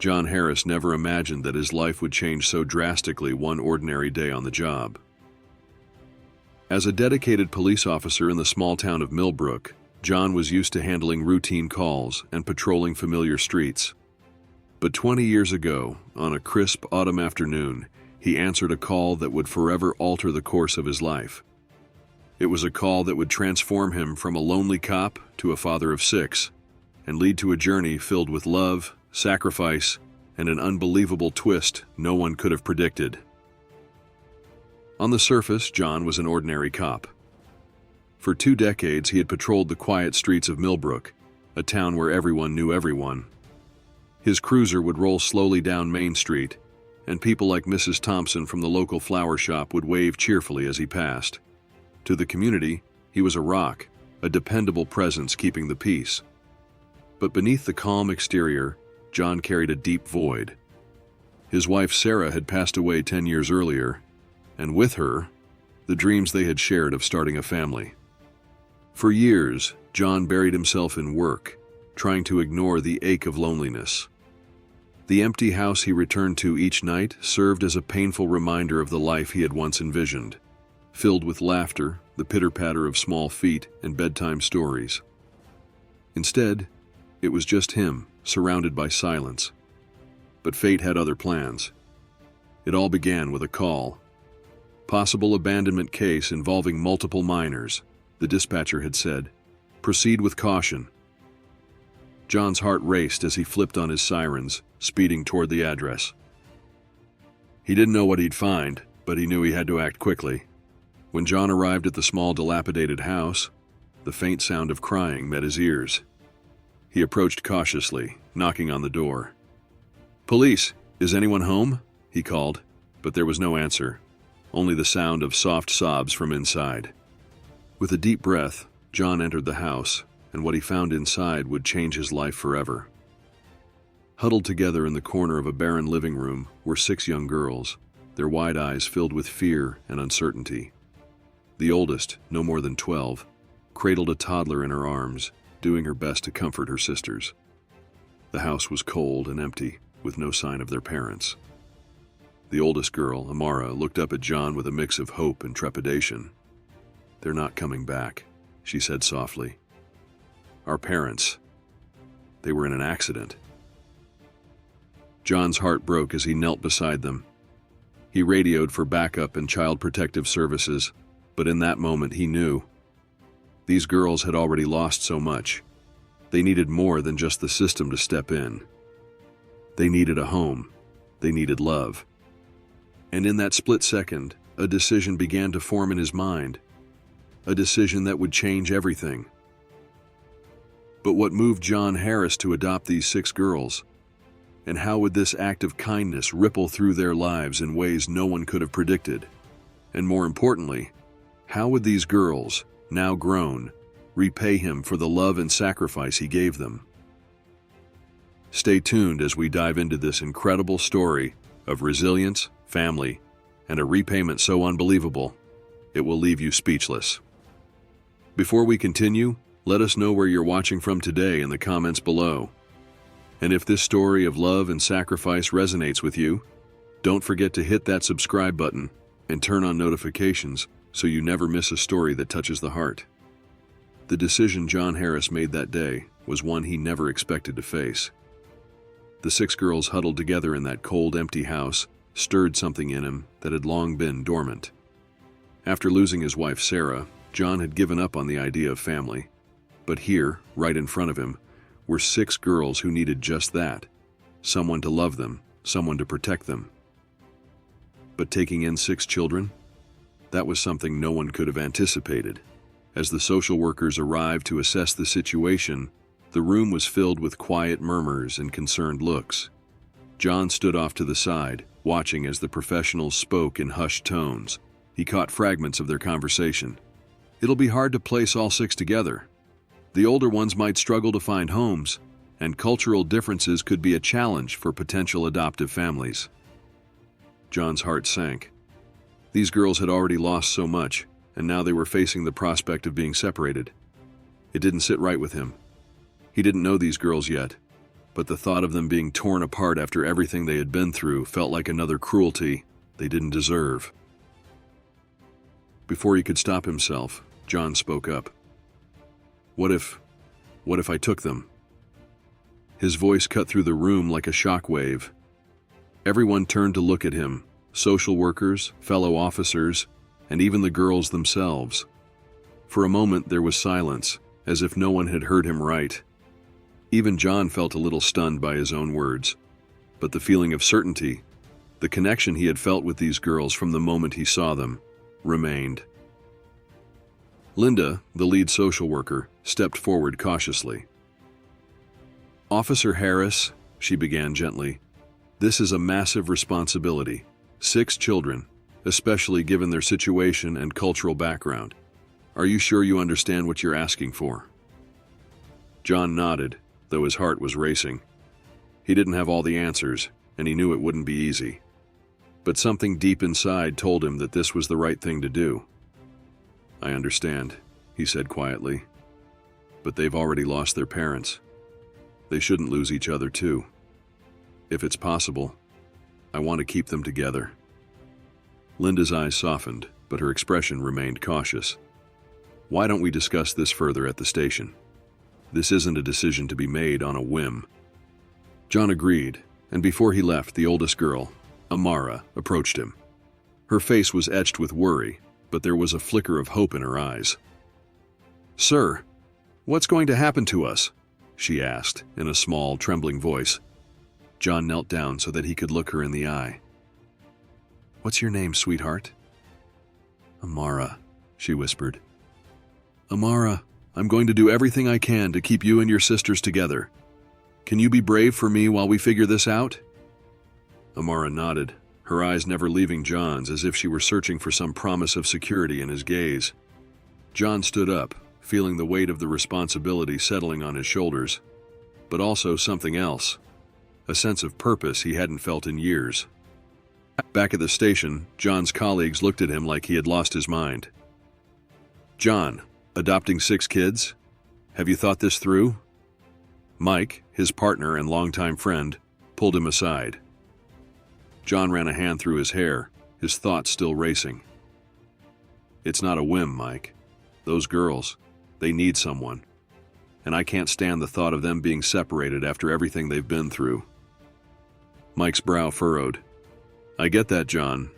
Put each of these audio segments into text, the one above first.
John Harris never imagined that his life would change so drastically one ordinary day on the job. As a dedicated police officer in the small town of Millbrook, John was used to handling routine calls and patrolling familiar streets. But 20 years ago, on a crisp autumn afternoon, he answered a call that would forever alter the course of his life. It was a call that would transform him from a lonely cop to a father of 6, and lead to a journey filled with love, sacrifice, and an unbelievable twist no one could have predicted. On the surface, John was an ordinary cop. For 2 decades, he had patrolled the quiet streets of Millbrook, a town where everyone knew everyone. His cruiser would roll slowly down Main Street, and people like Mrs. Thompson from the local flower shop would wave cheerfully as he passed. To the community, he was a rock, a dependable presence keeping the peace. But beneath the calm exterior, John carried a deep void. His wife Sarah had passed away 10 years earlier, and with her, the dreams they had shared of starting a family. For years, John buried himself in work, trying to ignore the ache of loneliness. The empty house he returned to each night served as a painful reminder of the life he had once envisioned, filled with laughter, the pitter-patter of small feet, and bedtime stories. Instead, it was just him, surrounded by silence. But fate had other plans. It all began with a call. Possible abandonment case involving multiple minors, the dispatcher had said. Proceed with caution. John's heart raced as he flipped on his sirens, speeding toward the address. He didn't know what he'd find, but he knew he had to act quickly. When John arrived at the small, dilapidated house, the faint sound of crying met his ears. He approached cautiously, knocking on the door. "Police, is anyone home?" he called, but there was no answer, only the sound of soft sobs from inside. With a deep breath, John entered the house, and what he found inside would change his life forever. Huddled together in the corner of a barren living room were 6 young girls, their wide eyes filled with fear and uncertainty. The oldest, no more than 12, cradled a toddler in her arms, doing her best to comfort her sisters. The house was cold and empty, with no sign of their parents. The oldest girl, Amara, looked up at John with a mix of hope and trepidation. "They're not coming back," she said softly. "Our parents, they were in an accident." John's heart broke as he knelt beside them. He radioed for backup and child protective services, but in that moment he knew. These girls had already lost so much. They needed more than just the system to step in. They needed a home. They needed love. And in that split second, a decision began to form in his mind. A decision that would change everything. But what moved John Harris to adopt these 6 girls? And how would this act of kindness ripple through their lives in ways no one could have predicted? And more importantly, how would these girls, now grown, repay him for the love and sacrifice he gave them? Stay tuned as we dive into this incredible story of resilience, family, and a repayment so unbelievable, it will leave you speechless. Before we continue, let us know where you're watching from today in the comments below. And if this story of love and sacrifice resonates with you, don't forget to hit that subscribe button and turn on notifications so you never miss a story that touches the heart. The decision John Harris made that day was one he never expected to face. The 6 girls huddled together in that cold, empty house stirred something in him that had long been dormant. After losing his wife Sarah, John had given up on the idea of family. But here, right in front of him, were 6 girls who needed just that. Someone to love them, someone to protect them. But taking in 6 children? That was something no one could have anticipated. As the social workers arrived to assess the situation, the room was filled with quiet murmurs and concerned looks. John stood off to the side, watching as the professionals spoke in hushed tones. He caught fragments of their conversation. "It'll be hard to place all 6 together. The older ones might struggle to find homes, and cultural differences could be a challenge for potential adoptive families." John's heart sank. These girls had already lost so much, and now they were facing the prospect of being separated. It didn't sit right with him. He didn't know these girls yet, but the thought of them being torn apart after everything they had been through felt like another cruelty they didn't deserve. Before he could stop himself, John spoke up. What if I took them?" His voice cut through the room like a shockwave. Everyone turned to look at him, social workers, fellow officers, and even the girls themselves. For a moment there was silence, as if no one had heard him right. Even John felt a little stunned by his own words, but the feeling of certainty, the connection he had felt with these girls from the moment he saw them, remained. Linda, the lead social worker, stepped forward cautiously. "Officer Harris," she began gently, "this is a massive responsibility. 6 children, especially given their situation and cultural background. Are you sure you understand what you're asking for?" John nodded, though his heart was racing. He didn't have all the answers, and he knew it wouldn't be easy. But something deep inside told him that this was the right thing to do. "I understand," he said quietly. "But they've already lost their parents. They shouldn't lose each other too. If it's possible, I want to keep them together." Linda's eyes softened, but her expression remained cautious. "Why don't we discuss this further at the station? This isn't a decision to be made on a whim." John agreed, and before he left, the oldest girl, Amara, approached him. Her face was etched with worry, but there was a flicker of hope in her eyes. "Sir, what's going to happen to us?" she asked, in a small, trembling voice. John knelt down so that he could look her in the eye. "What's your name, sweetheart?" "Amara," she whispered. "Amara, I'm going to do everything I can to keep you and your sisters together. Can you be brave for me while we figure this out?" Amara nodded, her eyes never leaving John's, as if she were searching for some promise of security in his gaze. John stood up, feeling the weight of the responsibility settling on his shoulders, but also something else, a sense of purpose he hadn't felt in years. Back at the station, John's colleagues looked at him like he had lost his mind. "John, adopting 6 kids? Have you thought this through?" Mike, his partner and longtime friend, pulled him aside. John ran a hand through his hair, his thoughts still racing. "It's not a whim, Mike. Those girls, they need someone. And I can't stand the thought of them being separated after everything they've been through." Mike's brow furrowed. "I get that, John.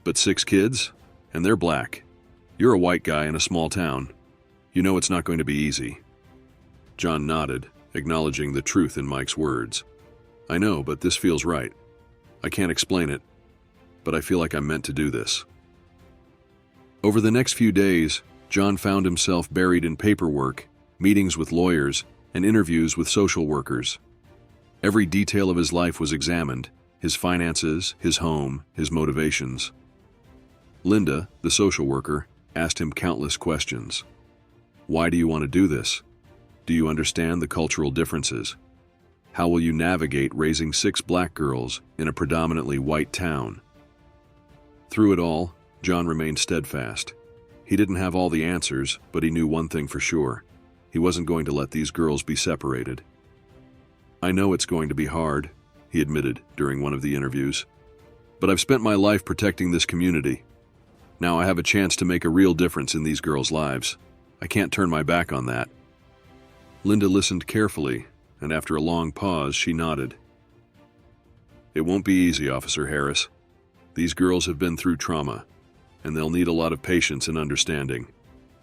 But 6 kids? And they're black. You're a white guy in a small town. You know it's not going to be easy." John nodded, acknowledging the truth in Mike's words. "I know, but this feels right. I can't explain it, but I feel like I'm meant to do this." Over the next few days, John found himself buried in paperwork, meetings with lawyers, and interviews with social workers. Every detail of his life was examined: his finances, his home, his motivations. Linda, the social worker, asked him countless questions. "Why do you want to do this? Do you understand the cultural differences? How will you navigate raising 6 black girls in a predominantly white town?" Through it all, John remained steadfast. He didn't have all the answers, but he knew one thing for sure. He wasn't going to let these girls be separated. "I know it's going to be hard," he admitted during one of the interviews, "but I've spent my life protecting this community. Now I have a chance to make a real difference in these girls' lives. I can't turn my back on that." Linda listened carefully, and after a long pause, she nodded. "It won't be easy, Officer Harris. These girls have been through trauma, and they'll need a lot of patience and understanding.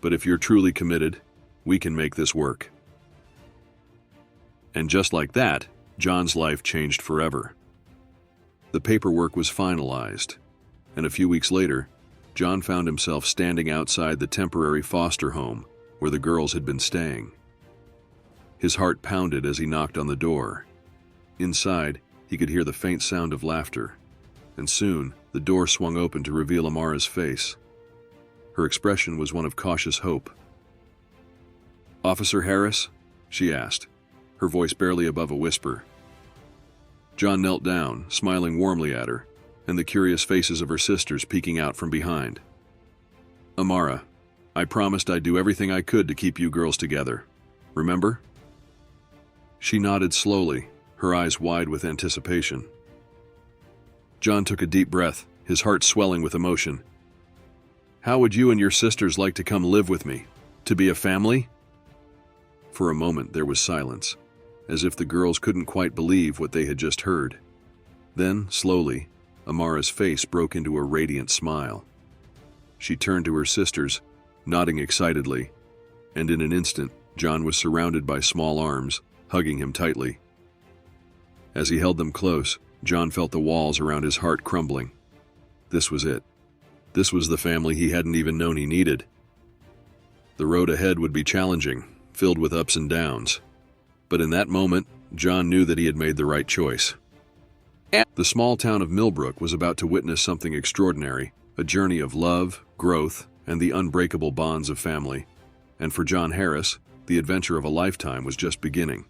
But if you're truly committed, we can make this work." And just like that, John's life changed forever. The paperwork was finalized, and a few weeks later, John found himself standing outside the temporary foster home where the girls had been staying. His heart pounded as he knocked on the door. Inside, he could hear the faint sound of laughter, and soon the door swung open to reveal Amara's face. Her expression was one of cautious hope. "Officer Harris?" she asked, her voice barely above a whisper. John knelt down, smiling warmly at her, and the curious faces of her sisters peeking out from behind. "Amara, I promised I'd do everything I could to keep you girls together. Remember?" She nodded slowly, her eyes wide with anticipation. John took a deep breath, his heart swelling with emotion. "How would you and your sisters like to come live with me? To be a family?" For a moment there was silence, as if the girls couldn't quite believe what they had just heard. Then, slowly, Amara's face broke into a radiant smile. She turned to her sisters, nodding excitedly, and in an instant, John was surrounded by small arms, hugging him tightly. As he held them close, John felt the walls around his heart crumbling. This was it. This was the family he hadn't even known he needed. The road ahead would be challenging, filled with ups and downs. But in that moment, John knew that he had made the right choice. The small town of Millbrook was about to witness something extraordinary, a journey of love, growth, and the unbreakable bonds of family. And for John Harris, the adventure of a lifetime was just beginning.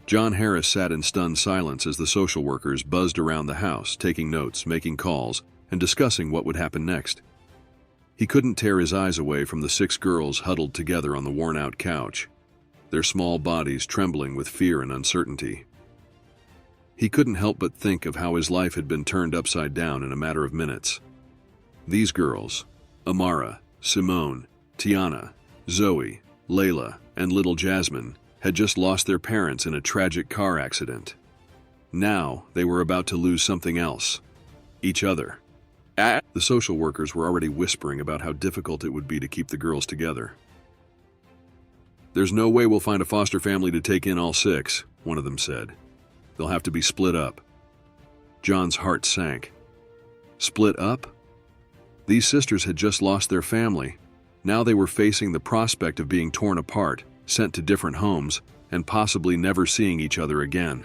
John Harris sat in stunned silence as the social workers buzzed around the house, taking notes, making calls, and discussing what would happen next. He couldn't tear his eyes away from the 6 girls huddled together on the worn-out couch, their small bodies trembling with fear and uncertainty. He couldn't help but think of how his life had been turned upside down in a matter of minutes. These girls, Amara, Simone, Tiana, Zoe, Layla, and little Jasmine, had just lost their parents in a tragic car accident. Now they were about to lose something else: each other. The social workers were already whispering about how difficult it would be to keep the girls together. "There's no way we'll find a foster family to take in all 6, one of them said. "They'll have to be split up." John's heart sank. Split up? These sisters had just lost their family. Now they were facing the prospect of being torn apart, sent to different homes, and possibly never seeing each other again.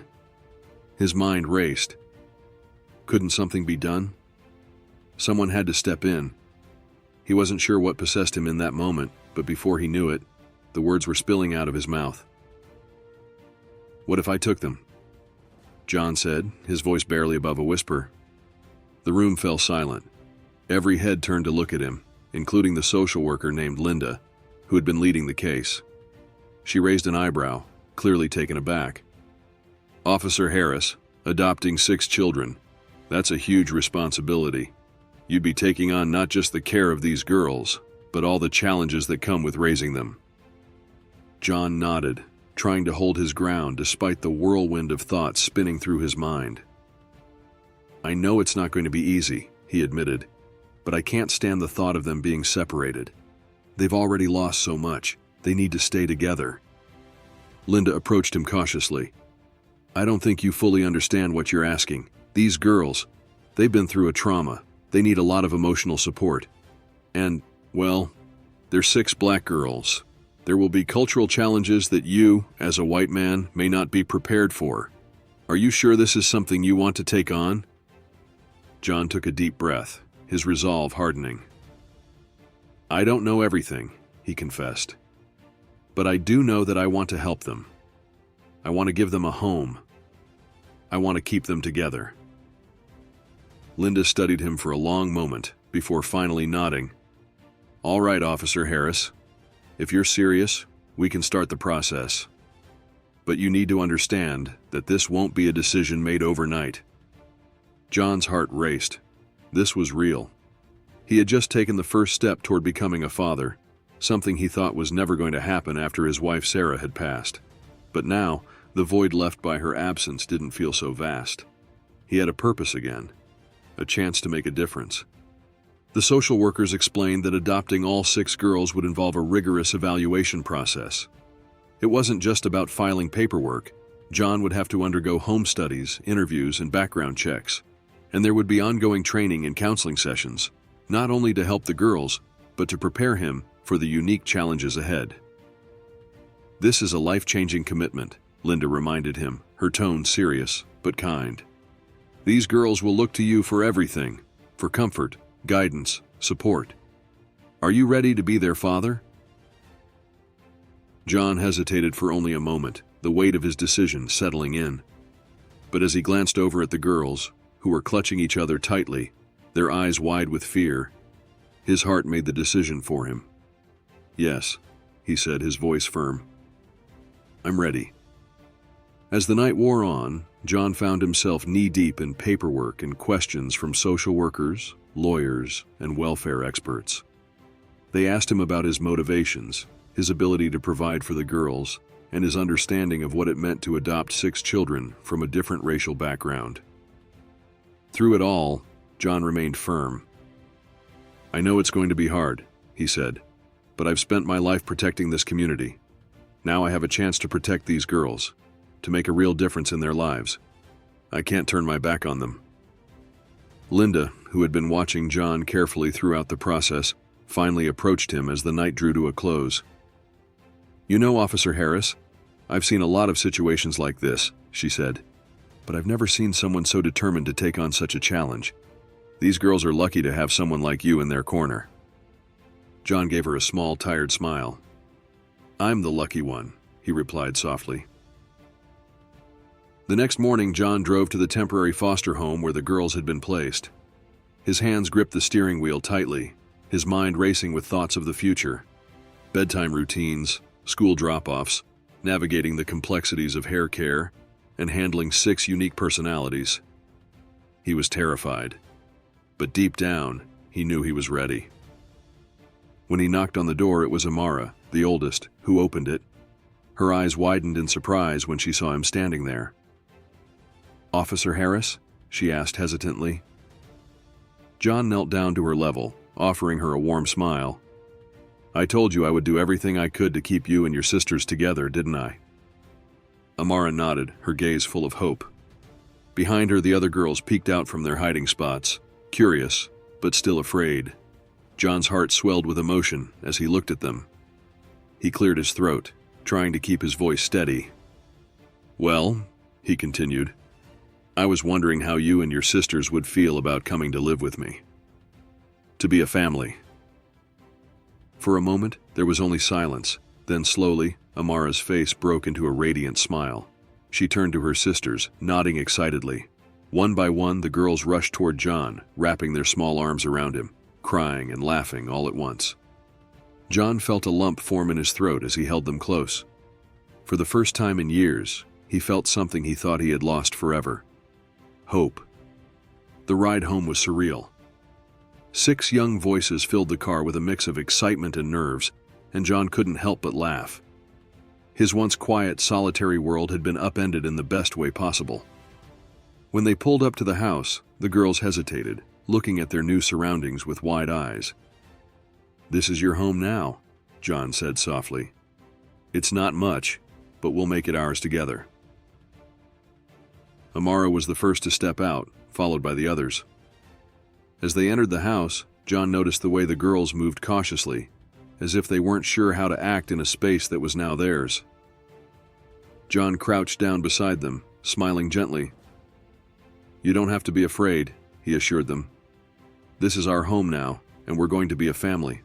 His mind raced. Couldn't something be done? Someone had to step in. He wasn't sure what possessed him in that moment, but before he knew it, the words were spilling out of his mouth. "What if I took them?" John said, his voice barely above a whisper. The room fell silent. Every head turned to look at him, including the social worker named Linda, who had been leading the case. She raised an eyebrow, clearly taken aback. "Officer Harris, adopting 6 children. That's a huge responsibility. You'd be taking on not just the care of these girls, but all the challenges that come with raising them." John nodded, trying to hold his ground despite the whirlwind of thoughts spinning through his mind. "I know it's not going to be easy," he admitted, "but I can't stand the thought of them being separated. They've already lost so much. They need to stay together." Linda approached him cautiously. "I don't think you fully understand what you're asking. These girls, they've been through a trauma. They need a lot of emotional support. And, well, they're 6 black girls. There will be cultural challenges that you, as a white man, may not be prepared for. Are you sure this is something you want to take on?" John took a deep breath, his resolve hardening. "I don't know everything," he confessed. "But I do know that I want to help them. I want to give them a home. I want to keep them together." Linda studied him for a long moment before finally nodding. "All right, Officer Harris. If you're serious, we can start the process. But you need to understand that this won't be a decision made overnight." John's heart raced. This was real. He had just taken the first step toward becoming a father, something he thought was never going to happen after his wife Sarah had passed. But now, the void left by her absence didn't feel so vast. He had a purpose again, a chance to make a difference. The social workers explained that adopting all 6 girls would involve a rigorous evaluation process. It wasn't just about filing paperwork. John would have to undergo home studies, interviews, and background checks. And there would be ongoing training and counseling sessions, not only to help the girls, but to prepare him for the unique challenges ahead. "This is a life-changing commitment," Linda reminded him, her tone serious but kind. "These girls will look to you for everything, for comfort, guidance, support. Are you ready to be their father?" John hesitated for only a moment, the weight of his decision settling in. But as he glanced over at the girls, who were clutching each other tightly, their eyes wide with fear, his heart made the decision for him. "Yes," he said, his voice firm. "I'm ready." As the night wore on, John found himself knee-deep in paperwork and questions from social workers, lawyers, and welfare experts. They asked him about his motivations, his ability to provide for the girls, and his understanding of what it meant to adopt 6 children from a different racial background. Through it all, John remained firm. "I know it's going to be hard," he said, "but I've spent my life protecting this community. Now I have a chance to protect these girls, to make a real difference in their lives. I can't turn my back on them." Linda, who had been watching John carefully throughout the process, finally approached him as the night drew to a close. "You know, Officer Harris, I've seen a lot of situations like this," she said, "but I've never seen someone so determined to take on such a challenge. These girls are lucky to have someone like you in their corner." John gave her a small, tired smile. "I'm the lucky one," he replied softly. The next morning, John drove to the temporary foster home where the girls had been placed. His hands gripped the steering wheel tightly, his mind racing with thoughts of the future. Bedtime routines, school drop-offs, navigating the complexities of hair care, and handling 6 unique personalities. He was terrified, but deep down, he knew he was ready. When he knocked on the door, it was Amara, the oldest, who opened it. Her eyes widened in surprise when she saw him standing there. "Officer Harris?" she asked hesitantly. John knelt down to her level, offering her a warm smile. "I told you I would do everything I could to keep you and your sisters together, didn't I?" Amara nodded, her gaze full of hope. Behind her, the other girls peeked out from their hiding spots, curious, but still afraid. John's heart swelled with emotion as he looked at them. He cleared his throat, trying to keep his voice steady. "Well," he continued, "I was wondering how you and your sisters would feel about coming to live with me. To be a family." For a moment, there was only silence. Then slowly, Amara's face broke into a radiant smile. She turned to her sisters, nodding excitedly. One by one, the girls rushed toward John, wrapping their small arms around him, crying and laughing all at once. John felt a lump form in his throat as he held them close. For the first time in years, he felt something he thought he had lost forever: hope. The ride home was surreal. 6 young voices filled the car with a mix of excitement and nerves, and John couldn't help but laugh. His once quiet, solitary world had been upended in the best way possible. When they pulled up to the house, the girls hesitated, looking at their new surroundings with wide eyes. "This is your home now," John said softly. "It's not much, but we'll make it ours together." Amara was the first to step out, followed by the others. As they entered the house, John noticed the way the girls moved cautiously, as if they weren't sure how to act in a space that was now theirs. John crouched down beside them, smiling gently. "You don't have to be afraid," he assured them. "This is our home now, and we're going to be a family."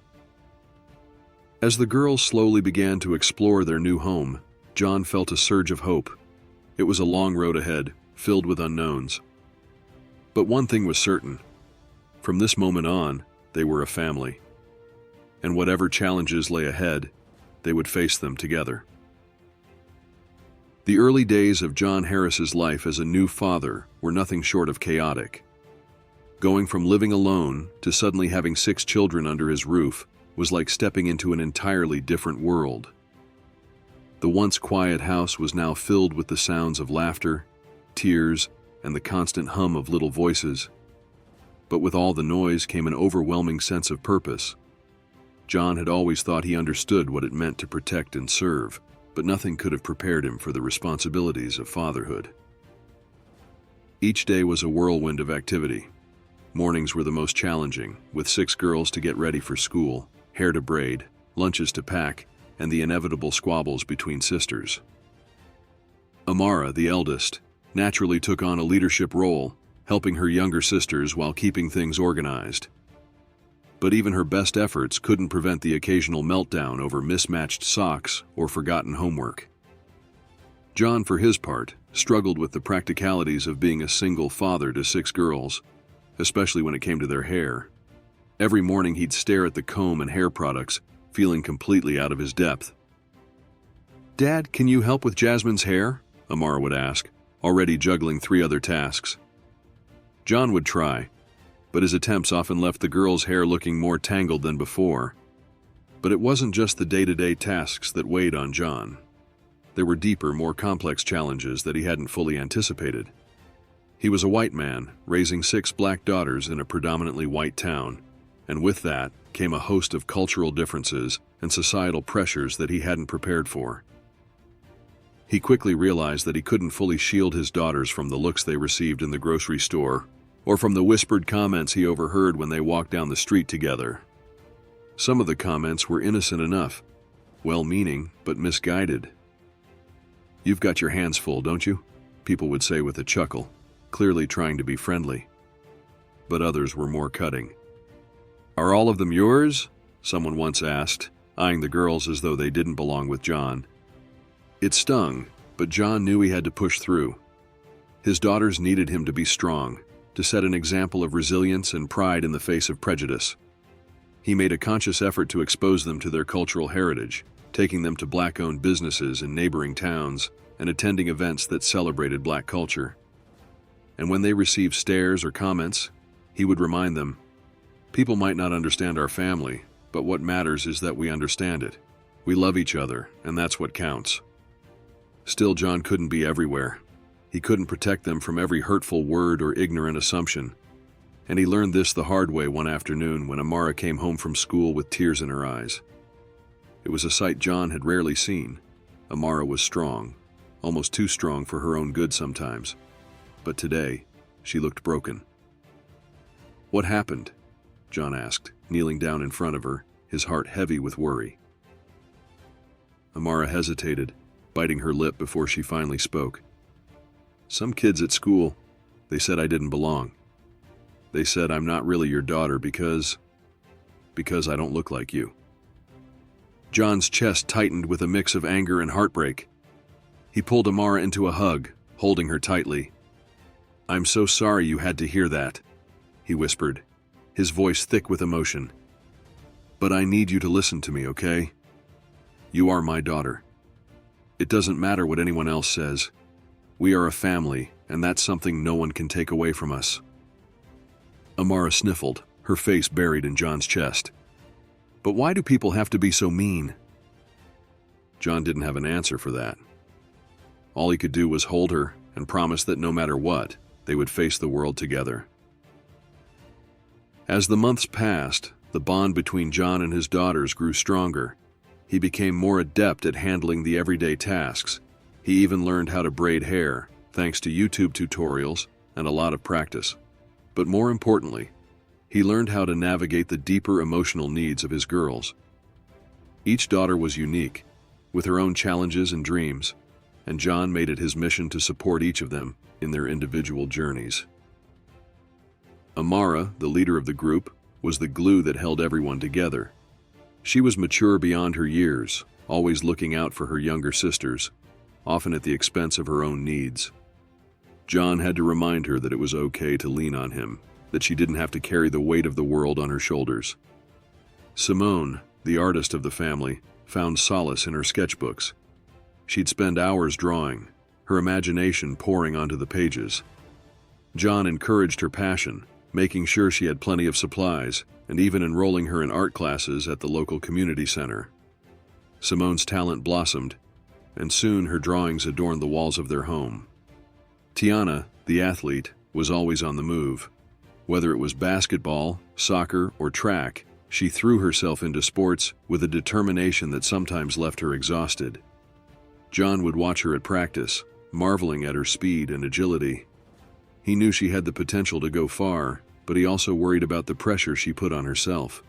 As the girls slowly began to explore their new home, John felt a surge of hope. It was a long road ahead, filled with unknowns. But one thing was certain. From this moment on, they were a family. And whatever challenges lay ahead, they would face them together. The early days of John Harris's life as a new father were nothing short of chaotic. Going from living alone to suddenly having 6 children under his roof was like stepping into an entirely different world. The once quiet house was now filled with the sounds of laughter, tears, and the constant hum of little voices. But with all the noise came an overwhelming sense of purpose. John had always thought he understood what it meant to protect and serve, but nothing could have prepared him for the responsibilities of fatherhood. Each day was a whirlwind of activity. Mornings were the most challenging, with 6 girls to get ready for school, hair to braid, lunches to pack, and the inevitable squabbles between sisters. Amara, the eldest, naturally took on a leadership role, helping her younger sisters while keeping things organized. But even her best efforts couldn't prevent the occasional meltdown over mismatched socks or forgotten homework. John, for his part, struggled with the practicalities of being a single father to 6 girls, especially when it came to their hair. Every morning he'd stare at the comb and hair products, feeling completely out of his depth. "Dad, can you help with Jasmine's hair?" Amara would ask, already juggling 3 other tasks. John would try, but his attempts often left the girl's hair looking more tangled than before. But it wasn't just the day-to-day tasks that weighed on John. There were deeper, more complex challenges that he hadn't fully anticipated. He was a white man, raising 6 black daughters in a predominantly white town, and with that came a host of cultural differences and societal pressures that he hadn't prepared for. He quickly realized that he couldn't fully shield his daughters from the looks they received in the grocery store, or from the whispered comments he overheard when they walked down the street together. Some of the comments were innocent enough, well-meaning but misguided. "You've got your hands full, don't you?" people would say with a chuckle, clearly trying to be friendly. But others were more cutting. "Are all of them yours?" someone once asked, eyeing the girls as though they didn't belong with John. It stung, but John knew he had to push through. His daughters needed him to be strong, to set an example of resilience and pride in the face of prejudice. He made a conscious effort to expose them to their cultural heritage, taking them to black-owned businesses in neighboring towns and attending events that celebrated black culture. And when they received stares or comments, he would remind them, "People might not understand our family, but what matters is that we understand it. We love each other, and that's what counts." Still, John couldn't be everywhere. He couldn't protect them from every hurtful word or ignorant assumption. And he learned this the hard way one afternoon when Amara came home from school with tears in her eyes. It was a sight John had rarely seen. Amara was strong, almost too strong for her own good sometimes. But today, she looked broken. "What happened?" John asked, kneeling down in front of her, his heart heavy with worry. Amara hesitated, biting her lip before she finally spoke. "Some kids at school, they said I didn't belong. They said I'm not really your daughter because I don't look like you." John's chest tightened with a mix of anger and heartbreak. He pulled Amara into a hug, holding her tightly. "I'm so sorry you had to hear that," he whispered, his voice thick with emotion. "But I need you to listen to me, okay? You are my daughter. It doesn't matter what anyone else says. We are a family, and that's something no one can take away from us." Amara sniffled, her face buried in John's chest. "But why do people have to be so mean?" John didn't have an answer for that. All he could do was hold her and promise that no matter what, they would face the world together. As the months passed, the bond between John and his daughters grew stronger. He became more adept at handling the everyday tasks. He even learned how to braid hair, thanks to YouTube tutorials and a lot of practice. But more importantly, he learned how to navigate the deeper emotional needs of his girls. Each daughter was unique, with her own challenges and dreams, and John made it his mission to support each of them in their individual journeys. Amara, the leader of the group, was the glue that held everyone together. She was mature beyond her years, always looking out for her younger sisters, often at the expense of her own needs. John had to remind her that it was okay to lean on him, that she didn't have to carry the weight of the world on her shoulders. Simone, the artist of the family, found solace in her sketchbooks. She'd spend hours drawing, her imagination pouring onto the pages. John encouraged her passion, making sure she had plenty of supplies, and even enrolling her in art classes at the local community center. Simone's talent blossomed, and soon her drawings adorned the walls of their home. Tiana, the athlete, was always on the move. Whether it was basketball, soccer, or track, she threw herself into sports with a determination that sometimes left her exhausted. John would watch her at practice, marveling at her speed and agility. He knew she had the potential to go far, but he also worried about the pressure she put on herself.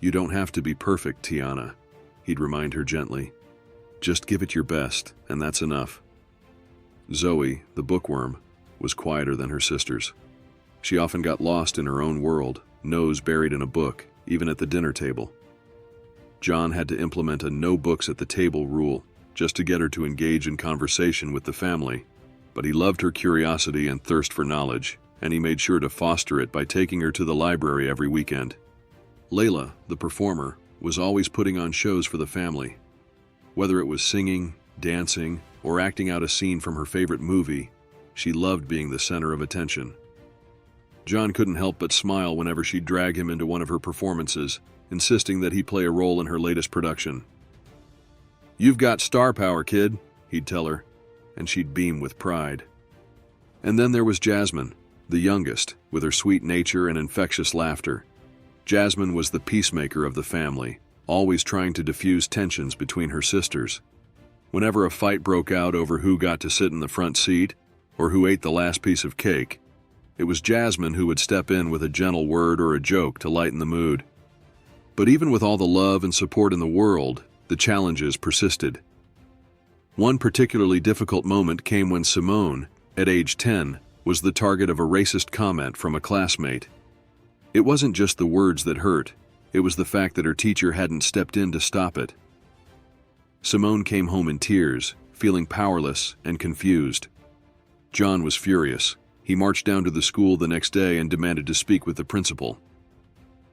"You don't have to be perfect, Tiana," he'd remind her gently. "Just give it your best, and that's enough." Zoe, the bookworm, was quieter than her sisters. She often got lost in her own world, nose buried in a book, even at the dinner table. John had to implement a no books at the table rule just to get her to engage in conversation with the family, but he loved her curiosity and thirst for knowledge, and he made sure to foster it by taking her to the library every weekend. Layla, the performer, was always putting on shows for the family. Whether it was singing, dancing, or acting out a scene from her favorite movie, she loved being the center of attention. John couldn't help but smile whenever she'd drag him into one of her performances, insisting that he play a role in her latest production. "You've got star power, kid," he'd tell her, and she'd beam with pride. And then there was Jasmine, the youngest, with her sweet nature and infectious laughter. Jasmine was the peacemaker of the family, always trying to diffuse tensions between her sisters. Whenever a fight broke out over who got to sit in the front seat or who ate the last piece of cake, it was Jasmine who would step in with a gentle word or a joke to lighten the mood. But even with all the love and support in the world, the challenges persisted. One particularly difficult moment came when Simone, at age 10, was the target of a racist comment from a classmate. It wasn't just the words that hurt, it was the fact that her teacher hadn't stepped in to stop it. Simone came home in tears, feeling powerless and confused. John was furious. He marched down to the school the next day and demanded to speak with the principal.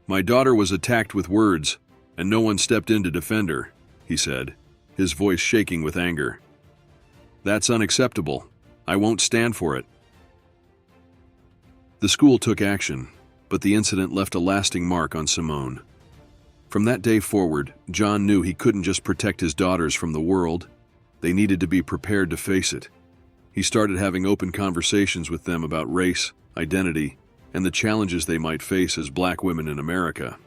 "My daughter was attacked with words, and no one stepped in to defend her," he said, his voice shaking with anger. "That's unacceptable. I won't stand for it." The school took action, but the incident left a lasting mark on Simone. From that day forward, John knew he couldn't just protect his daughters from the world. They needed to be prepared to face it. He started having open conversations with them about race, identity, and the challenges they might face as black women in America.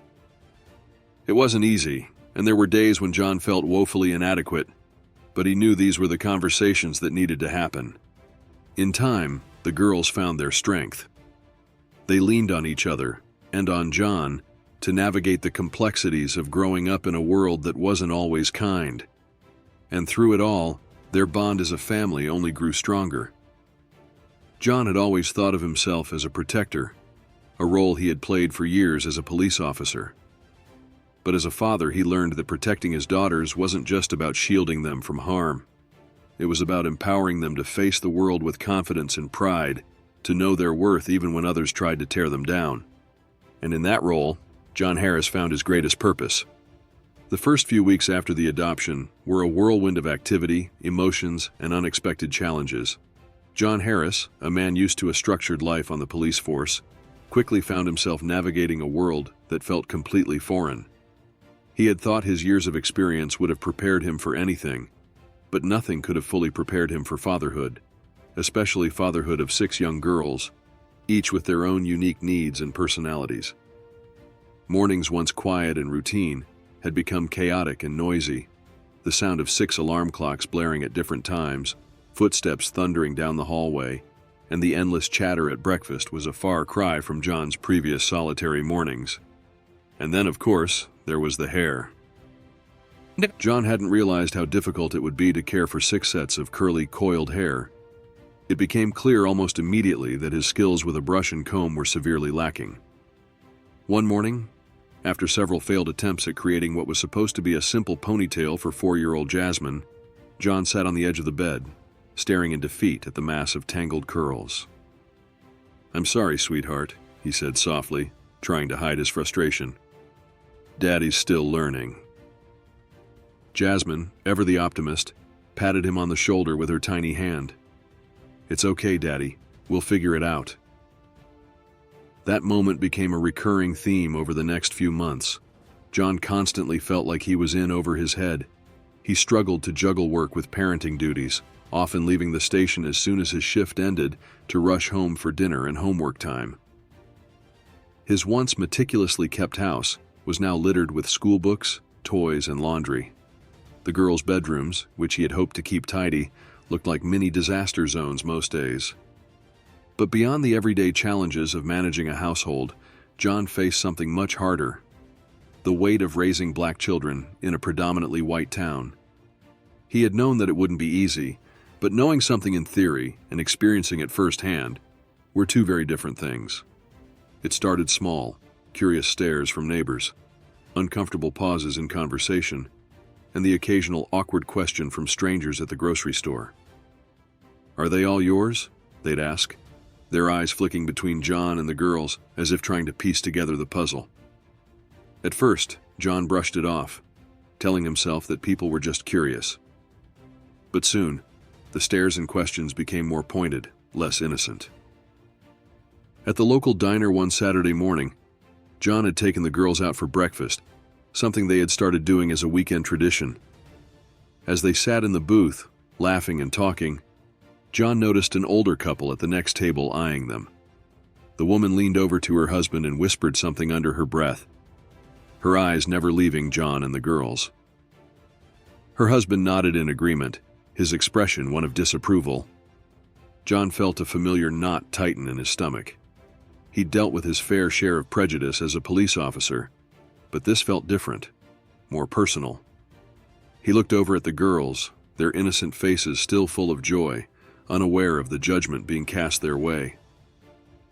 It wasn't easy, and there were days when John felt woefully inadequate, but he knew these were the conversations that needed to happen. In time, the girls found their strength. They leaned on each other, and on John, to navigate the complexities of growing up in a world that wasn't always kind. And through it all, their bond as a family only grew stronger. John had always thought of himself as a protector, a role he had played for years as a police officer. But as a father, he learned that protecting his daughters wasn't just about shielding them from harm. It was about empowering them to face the world with confidence and pride, to know their worth even when others tried to tear them down. And in that role, John Harris found his greatest purpose. The first few weeks after the adoption were a whirlwind of activity, emotions, and unexpected challenges. John Harris, a man used to a structured life on the police force, quickly found himself navigating a world that felt completely foreign. He had thought his years of experience would have prepared him for anything, but nothing could have fully prepared him for fatherhood, especially fatherhood of 6 young girls, each with their own unique needs and personalities. Mornings, once quiet and routine, had become chaotic and noisy, the sound of 6 alarm clocks blaring at different times, footsteps thundering down the hallway, and the endless chatter at breakfast was a far cry from John's previous solitary mornings. And then, of course, there was the hair. John hadn't realized how difficult it would be to care for 6 sets of curly, coiled hair. It became clear almost immediately that his skills with a brush and comb were severely lacking. One morning, after several failed attempts at creating what was supposed to be a simple ponytail for 4-year-old Jasmine, John sat on the edge of the bed, staring in defeat at the mass of tangled curls. "I'm sorry, sweetheart," he said softly, trying to hide his frustration. "Daddy's still learning." Jasmine, ever the optimist, patted him on the shoulder with her tiny hand. "It's okay, Daddy. We'll figure it out." That moment became a recurring theme over the next few months. John constantly felt like he was in over his head. He struggled to juggle work with parenting duties, often leaving the station as soon as his shift ended to rush home for dinner and homework time. His once meticulously kept house was now littered with school books, toys, and laundry. The girls' bedrooms, which he had hoped to keep tidy, looked like mini disaster zones most days. But beyond the everyday challenges of managing a household, John faced something much harder: the weight of raising black children in a predominantly white town. He had known that it wouldn't be easy, but knowing something in theory and experiencing it firsthand were 2 very different things. It started small, curious stares from neighbors, uncomfortable pauses in conversation, and the occasional awkward question from strangers at the grocery store. "Are they all yours?" they'd ask, their eyes flicking between John and the girls as if trying to piece together the puzzle. At first, John brushed it off, telling himself that people were just curious. But soon, The stares and questions became more pointed, less innocent. At the local diner one Saturday morning, John had taken the girls out for breakfast, something they had started doing as a weekend tradition. As they sat in the booth, laughing and talking, John noticed an older couple at the next table eyeing them. The woman leaned over to her husband and whispered something under her breath, her eyes never leaving John and the girls. Her husband nodded in agreement, his expression one of disapproval. John felt a familiar knot tighten in his stomach. He'd dealt with his fair share of prejudice as a police officer, but this felt different, more personal. He looked over at the girls, their innocent faces still full of joy, unaware of the judgment being cast their way.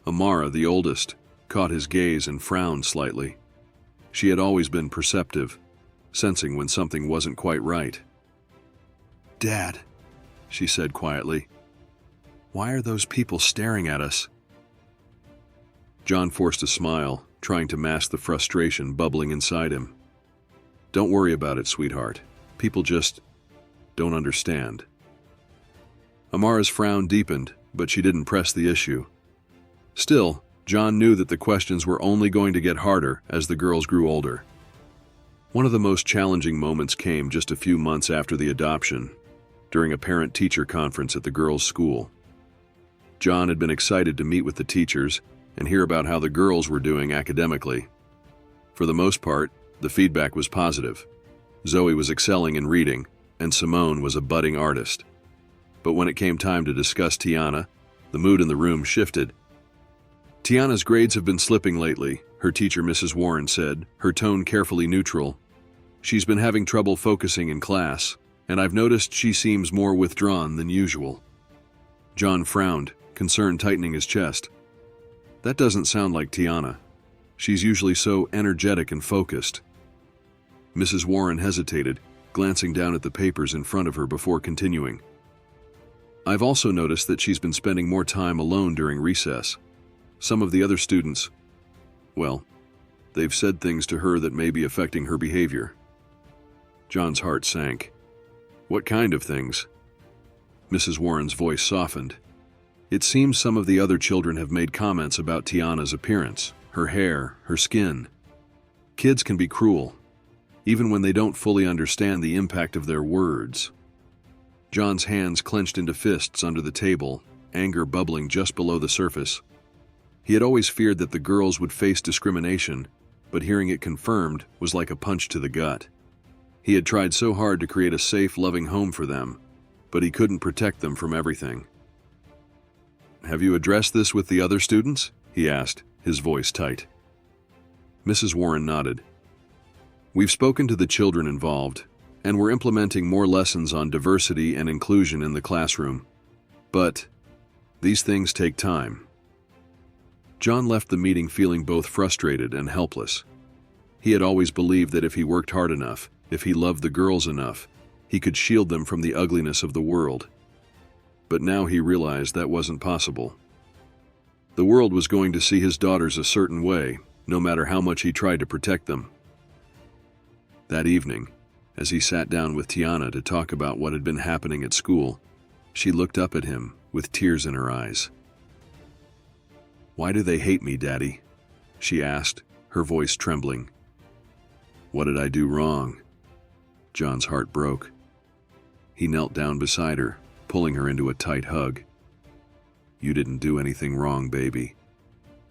Amara, the oldest, caught his gaze and frowned slightly. She had always been perceptive, sensing when something wasn't quite right. "Dad," she said quietly, "why are those people staring at us?" John forced a smile, trying to mask the frustration bubbling inside him. "Don't worry about it, sweetheart. People just don't understand." Amara's frown deepened, but she didn't press the issue. Still, John knew that the questions were only going to get harder as the girls grew older. One of the most challenging moments came just a few months after the adoption, during a parent-teacher conference at the girls' school. John had been excited to meet with the teachers and hear about how the girls were doing academically. For the most part, the feedback was positive. Zoe was excelling in reading, and Simone was a budding artist. But when it came time to discuss Tiana, the mood in the room shifted. "Tiana's grades have been slipping lately," her teacher Mrs. Warren said, her tone carefully neutral. "She's been having trouble focusing in class, and I've noticed she seems more withdrawn than usual." John frowned, concern tightening his chest. "That doesn't sound like Tiana. She's usually so energetic and focused." Mrs. Warren hesitated, glancing down at the papers in front of her before continuing. "I've also noticed that she's been spending more time alone during recess. Some of the other students, well, they've said things to her that may be affecting her behavior." John's heart sank. "What kind of things?" Mrs. Warren's voice softened. "It seems some of the other children have made comments about Tiana's appearance, her hair, her skin. Kids can be cruel, even when they don't fully understand the impact of their words." John's hands clenched into fists under the table, anger bubbling just below the surface. He had always feared that the girls would face discrimination, but hearing it confirmed was like a punch to the gut. He had tried so hard to create a safe, loving home for them, but he couldn't protect them from everything. "Have you addressed this with the other students?" he asked, his voice tight. Mrs. Warren nodded. "We've spoken to the children involved, and we're implementing more lessons on diversity and inclusion in the classroom. But these things take time." John left the meeting feeling both frustrated and helpless. He had always believed that if he worked hard enough, if he loved the girls enough, he could shield them from the ugliness of the world. But now he realized that wasn't possible. The world was going to see his daughters a certain way, no matter how much he tried to protect them. That evening, as he sat down with Tiana to talk about what had been happening at school, she looked up at him with tears in her eyes. "Why do they hate me, Daddy?" she asked, her voice trembling. "What did I do wrong?" John's heart broke. He knelt down beside her, pulling her into a tight hug. "You didn't do anything wrong, baby.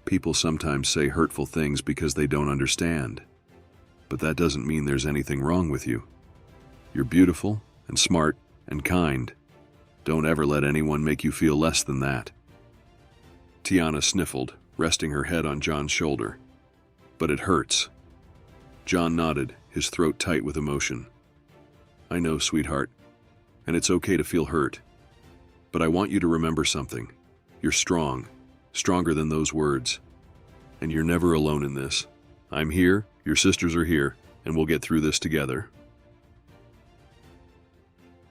People sometimes say hurtful things because they don't understand. But that doesn't mean there's anything wrong with you. You're beautiful and smart and kind. Don't ever let anyone make you feel less than that." Tiana sniffled, resting her head on John's shoulder. "But it hurts." John nodded, his throat tight with emotion. "I know, sweetheart, and it's okay to feel hurt. But I want you to remember something. You're strong, stronger than those words. And you're never alone in this. I'm here, your sisters are here, and we'll get through this together."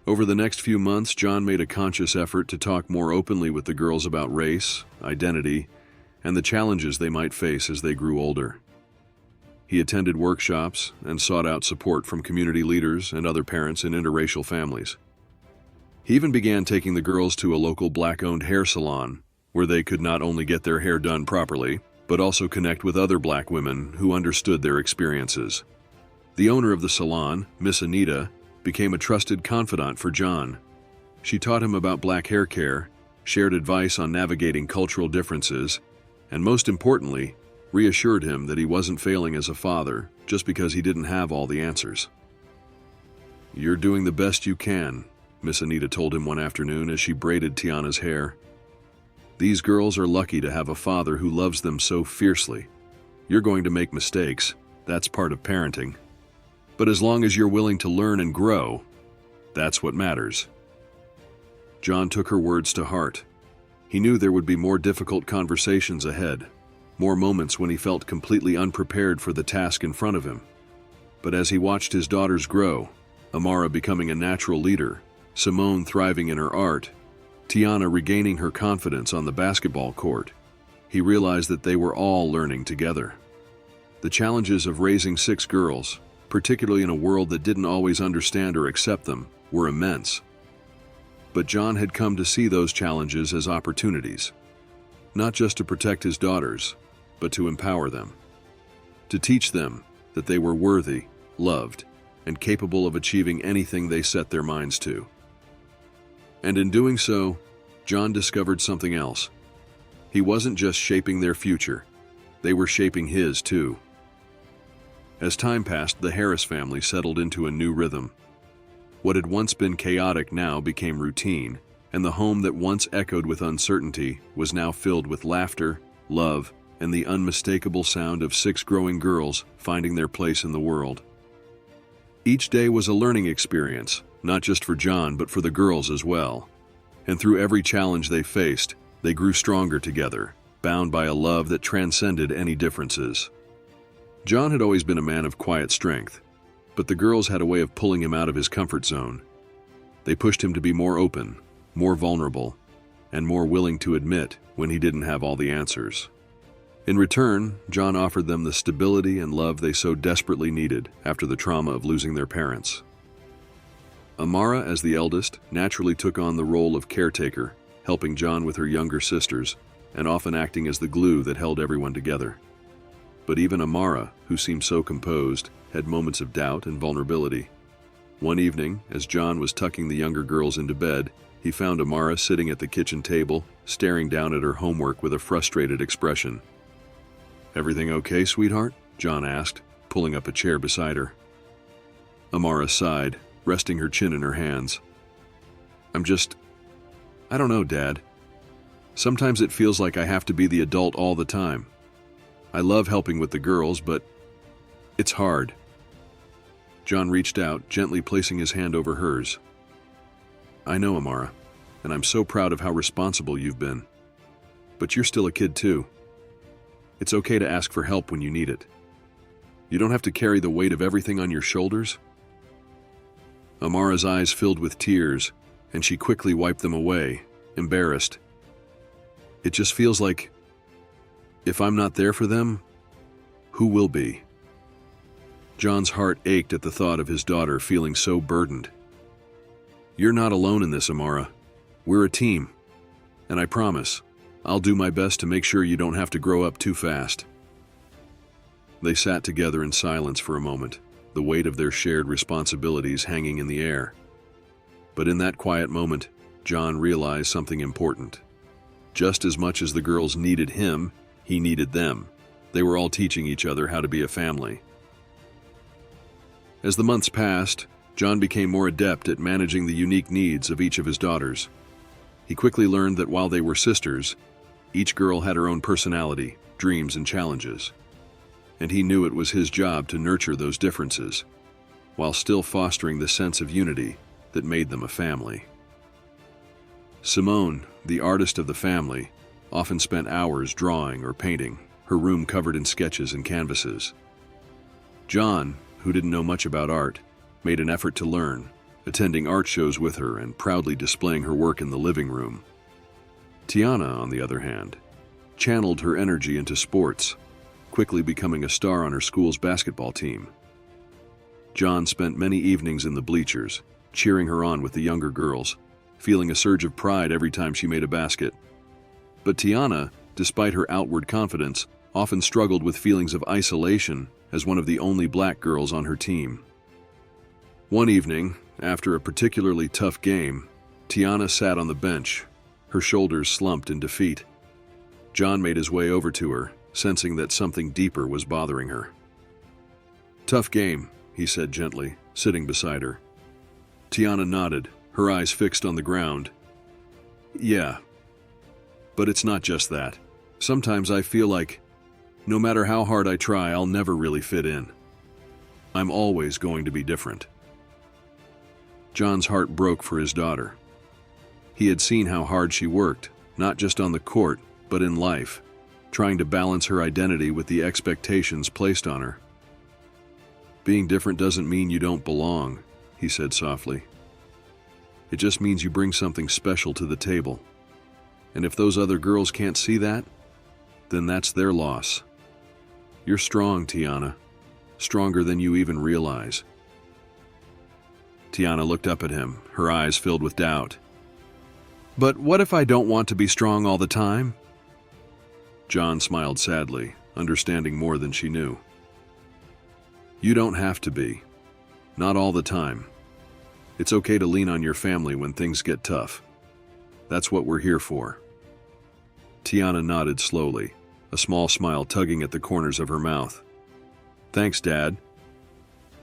Over the next few months, John made a conscious effort to talk more openly with the girls about race, identity, and the challenges they might face as they grew older. He attended workshops and sought out support from community leaders and other parents in interracial families. He even began taking the girls to a local black-owned hair salon, where they could not only get their hair done properly, but also connect with other black women who understood their experiences. The owner of the salon, Miss Anita, became a trusted confidant for John. She taught him about black hair care, shared advice on navigating cultural differences, and most importantly, reassured him that he wasn't failing as a father just because he didn't have all the answers. "You're doing the best you can," Miss Anita told him one afternoon as she braided Tiana's hair. "These girls are lucky to have a father who loves them so fiercely. You're going to make mistakes, that's part of parenting. But as long as you're willing to learn and grow, that's what matters." John took her words to heart. He knew there would be more difficult conversations ahead, more moments when he felt completely unprepared for the task in front of him. But as he watched his daughters grow, Amara becoming a natural leader, Simone thriving in her art, Tiana regaining her confidence on the basketball court, he realized that they were all learning together. The challenges of raising 6 girls, particularly in a world that didn't always understand or accept them, were immense. But John had come to see those challenges as opportunities, not just to protect his daughters, but to empower them, to teach them that they were worthy, loved, and capable of achieving anything they set their minds to. And in doing so, John discovered something else. He wasn't just shaping their future, they were shaping his too. As time passed, the Harris family settled into a new rhythm. What had once been chaotic now became routine, and the home that once echoed with uncertainty was now filled with laughter, love, and the unmistakable sound of 6 growing girls finding their place in the world. Each day was a learning experience, not just for John, but for the girls as well. And through every challenge they faced, they grew stronger together, bound by a love that transcended any differences. John had always been a man of quiet strength, but the girls had a way of pulling him out of his comfort zone. They pushed him to be more open, more vulnerable, and more willing to admit when he didn't have all the answers. In return, John offered them the stability and love they so desperately needed after the trauma of losing their parents. Amara, as the eldest, naturally took on the role of caretaker, helping John with her younger sisters, and often acting as the glue that held everyone together. But even Amara, who seemed so composed, had moments of doubt and vulnerability. One evening, as John was tucking the younger girls into bed, he found Amara sitting at the kitchen table, staring down at her homework with a frustrated expression. "Everything okay, sweetheart?" John asked, pulling up a chair beside her. Amara sighed, resting her chin in her hands. I don't know, Dad. Sometimes it feels like I have to be the adult all the time. I love helping with the girls, but it's hard." John reached out, gently placing his hand over hers. "I know, Amara, and I'm so proud of how responsible you've been. But you're still a kid too. It's okay to ask for help when you need it. You don't have to carry the weight of everything on your shoulders." Amara's eyes filled with tears, and she quickly wiped them away, embarrassed. "It just feels like, if I'm not there for them, who will be?" John's heart ached at the thought of his daughter feeling so burdened. "You're not alone in this, Amara. We're a team, and I promise, I'll do my best to make sure you don't have to grow up too fast." They sat together in silence for a moment, the weight of their shared responsibilities hanging in the air. But in that quiet moment, John realized something important. Just as much as the girls needed him, he needed them. They were all teaching each other how to be a family. As the months passed, John became more adept at managing the unique needs of each of his daughters. He quickly learned that while they were sisters, each girl had her own personality, dreams, and challenges. And he knew it was his job to nurture those differences, while still fostering the sense of unity that made them a family. Simone, the artist of the family, often spent hours drawing or painting, her room covered in sketches and canvases. John, who didn't know much about art, made an effort to learn, attending art shows with her and proudly displaying her work in the living room. Tiana, on the other hand, channeled her energy into sports, quickly becoming a star on her school's basketball team. John spent many evenings in the bleachers, cheering her on with the younger girls, feeling a surge of pride every time she made a basket. But Tiana, despite her outward confidence, often struggled with feelings of isolation as one of the only black girls on her team. One evening, after a particularly tough game, Tiana sat on the bench, her shoulders slumped in defeat. John made his way over to her, sensing that something deeper was bothering her. "Tough game," he said gently, sitting beside her. Tiana nodded, her eyes fixed on the ground. "Yeah. But it's not just that. Sometimes I feel like, no matter how hard I try, I'll never really fit in. I'm always going to be different." John's heart broke for his daughter. He had seen how hard she worked, not just on the court, but in life, trying to balance her identity with the expectations placed on her. "Being different doesn't mean you don't belong," he said softly. "It just means you bring something special to the table. And if those other girls can't see that, then that's their loss. You're strong, Tiana. Stronger than you even realize." Tiana looked up at him, her eyes filled with doubt. "But what if I don't want to be strong all the time?" John smiled sadly, understanding more than she knew. "You don't have to be. Not all the time. It's okay to lean on your family when things get tough. That's what we're here for." Tiana nodded slowly, a small smile tugging at the corners of her mouth. "Thanks, Dad."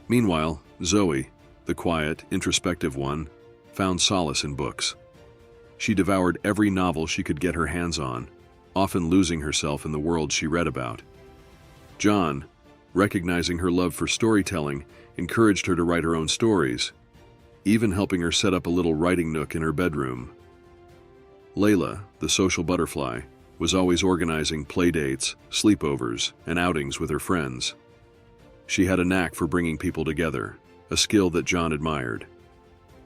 Meanwhile, Zoe, the quiet, introspective one, found solace in books. She devoured every novel she could get her hands on, often losing herself in the world she read about. John, recognizing her love for storytelling, encouraged her to write her own stories, even helping her set up a little writing nook in her bedroom. Layla, the social butterfly, was always organizing playdates, sleepovers, and outings with her friends. She had a knack for bringing people together, a skill that John admired.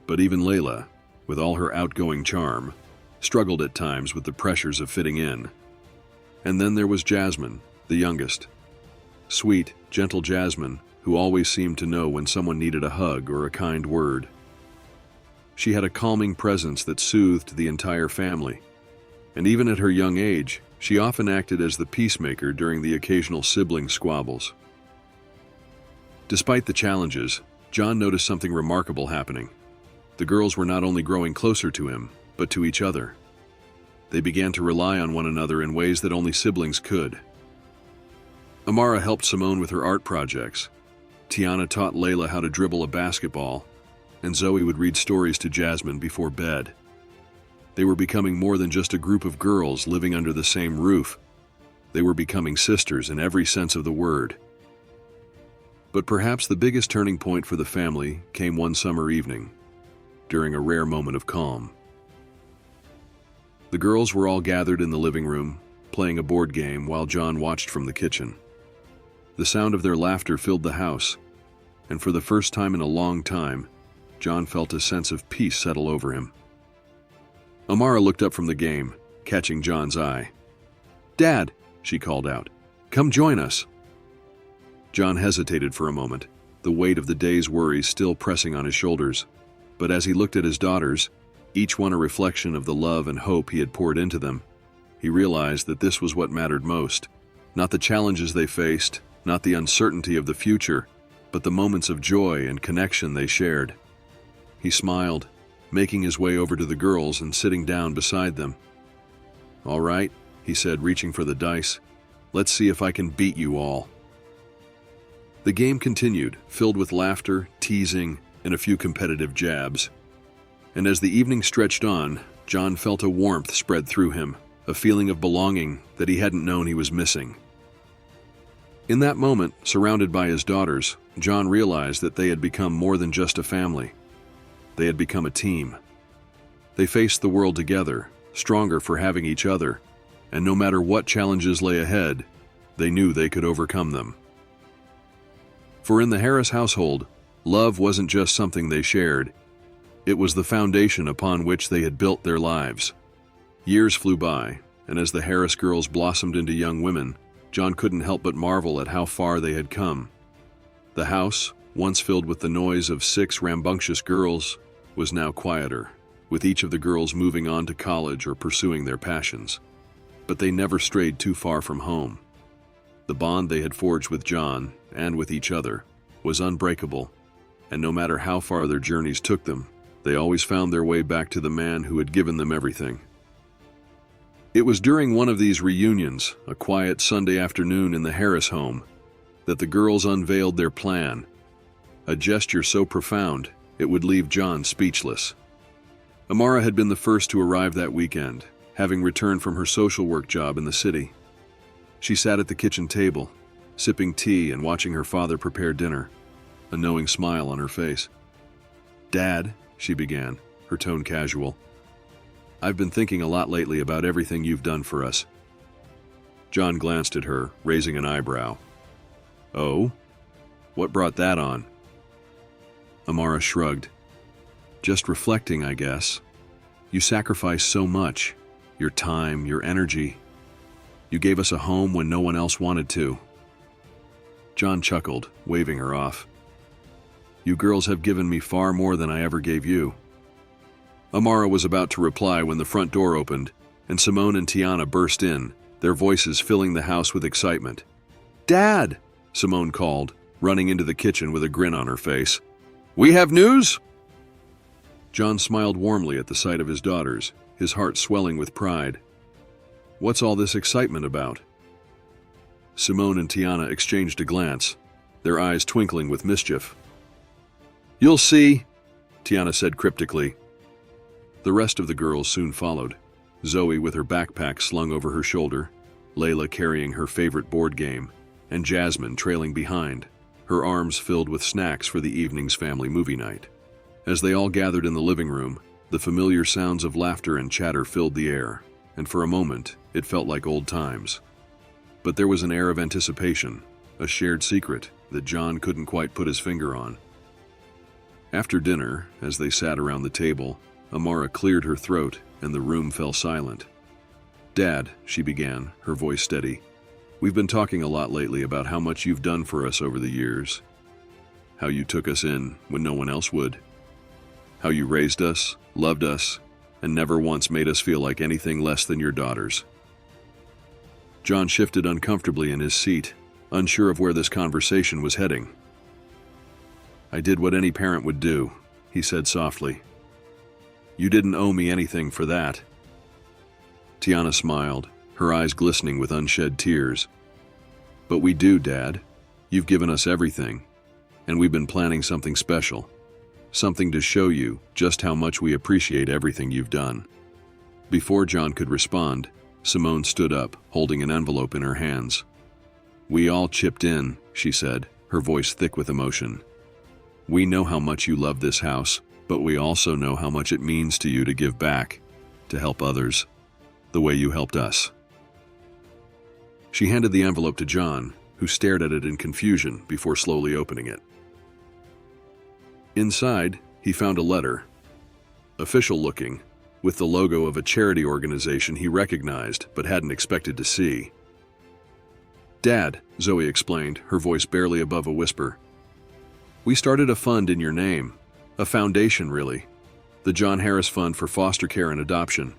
But even Layla, with all her outgoing charm, struggled at times with the pressures of fitting in. And then there was Jasmine, the youngest. Sweet, gentle Jasmine, who always seemed to know when someone needed a hug or a kind word. She had a calming presence that soothed the entire family. And even at her young age, she often acted as the peacemaker during the occasional sibling squabbles. Despite the challenges, John noticed something remarkable happening. The girls were not only growing closer to him, but to each other. They began to rely on one another in ways that only siblings could. Amara helped Simone with her art projects. Tiana taught Layla how to dribble a basketball, and Zoe would read stories to Jasmine before bed. They were becoming more than just a group of girls living under the same roof. They were becoming sisters in every sense of the word. But perhaps the biggest turning point for the family came one summer evening, during a rare moment of calm. The girls were all gathered in the living room, playing a board game while John watched from the kitchen. The sound of their laughter filled the house, and for the first time in a long time, John felt a sense of peace settle over him. Amara looked up from the game, catching John's eye. "Dad," she called out, "come join us." John hesitated for a moment, the weight of the day's worries still pressing on his shoulders. But as he looked at his daughters, each one a reflection of the love and hope he had poured into them, he realized that this was what mattered most. Not the challenges they faced, not the uncertainty of the future, but the moments of joy and connection they shared. He smiled, making his way over to the girls and sitting down beside them. "All right," he said, reaching for the dice. "Let's see if I can beat you all." The game continued, filled with laughter, teasing, and a few competitive jabs. And as the evening stretched on, John felt a warmth spread through him, a feeling of belonging that he hadn't known he was missing. In that moment, surrounded by his daughters, John realized that they had become more than just a family. They had become a team. They faced the world together, stronger for having each other, and no matter what challenges lay ahead, they knew they could overcome them. For in the Harris household, love wasn't just something they shared. It was the foundation upon which they had built their lives. Years flew by, and as the Harris girls blossomed into young women, John couldn't help but marvel at how far they had come. The house, once filled with the noise of 6 rambunctious girls, was now quieter, with each of the girls moving on to college or pursuing their passions. But they never strayed too far from home. The bond they had forged with John, and with each other, was unbreakable, and no matter how far their journeys took them, they always found their way back to the man who had given them everything. It was during one of these reunions, a quiet Sunday afternoon in the Harris home, that the girls unveiled their plan, a gesture so profound it would leave John speechless. Amara had been the first to arrive that weekend, having returned from her social work job in the city. She sat at the kitchen table, sipping tea and watching her father prepare dinner, a knowing smile on her face. "Dad," she began, her tone casual, "I've been thinking a lot lately about everything you've done for us." John glanced at her, raising an eyebrow. "Oh? What brought that on?" Amara shrugged. "Just reflecting, I guess. You sacrificed so much. Your time, your energy. You gave us a home when no one else wanted to." John chuckled, waving her off. "You girls have given me far more than I ever gave you." Amara was about to reply when the front door opened, and Simone and Tiana burst in, their voices filling the house with excitement. "Dad!" Simone called, running into the kitchen with a grin on her face. "We have news?" John smiled warmly at the sight of his daughters, his heart swelling with pride. "What's all this excitement about?" Simone and Tiana exchanged a glance, their eyes twinkling with mischief. "You'll see," Tiana said cryptically. The rest of the girls soon followed, Zoe with her backpack slung over her shoulder, Layla carrying her favorite board game, and Jasmine trailing behind, her arms filled with snacks for the evening's family movie night. As they all gathered in the living room, the familiar sounds of laughter and chatter filled the air, and for a moment, it felt like old times. But there was an air of anticipation, a shared secret that John couldn't quite put his finger on. After dinner, as they sat around the table, Amara cleared her throat and the room fell silent. "Dad," she began, her voice steady, "we've been talking a lot lately about how much you've done for us over the years. How you took us in when no one else would. How you raised us, loved us, and never once made us feel like anything less than your daughters." John shifted uncomfortably in his seat, unsure of where this conversation was heading. "I did what any parent would do," he said softly. "You didn't owe me anything for that." Tiana smiled, her eyes glistening with unshed tears. "But we do, Dad. You've given us everything, and we've been planning something special. Something to show you just how much we appreciate everything you've done." Before John could respond, Simone stood up, holding an envelope in her hands. "We all chipped in," she said, her voice thick with emotion. "We know how much you love this house, but we also know how much it means to you to give back, to help others, the way you helped us." She handed the envelope to John, who stared at it in confusion before slowly opening it. Inside, he found a letter, official-looking, with the logo of a charity organization he recognized but hadn't expected to see. "Dad," Zoe explained, her voice barely above a whisper, "we started a fund in your name, a foundation really, the John Harris Fund for Foster Care and Adoption.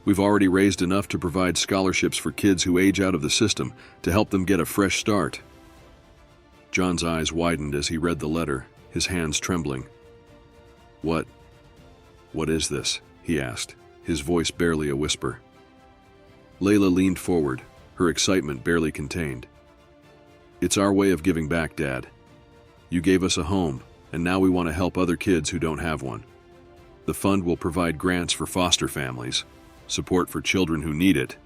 We've already raised enough to provide scholarships for kids who age out of the system to help them get a fresh start." John's eyes widened as he read the letter, his hands trembling. What is this?" he asked, his voice barely a whisper. Layla leaned forward, her excitement barely contained. "It's our way of giving back, Dad. You gave us a home, and now we want to help other kids who don't have one. The fund will provide grants for foster families, support for children who need it,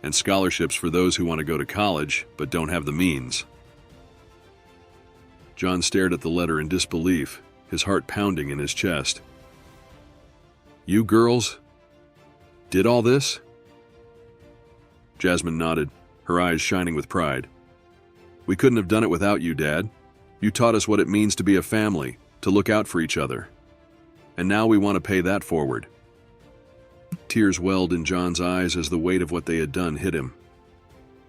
and scholarships for those who want to go to college but don't have the means." John stared at the letter in disbelief, his heart pounding in his chest. "You girls did all this?" Jasmine nodded, her eyes shining with pride. "We couldn't have done it without you, Dad. You taught us what it means to be a family, to look out for each other. And now we want to pay that forward." Tears welled in John's eyes as the weight of what they had done hit him.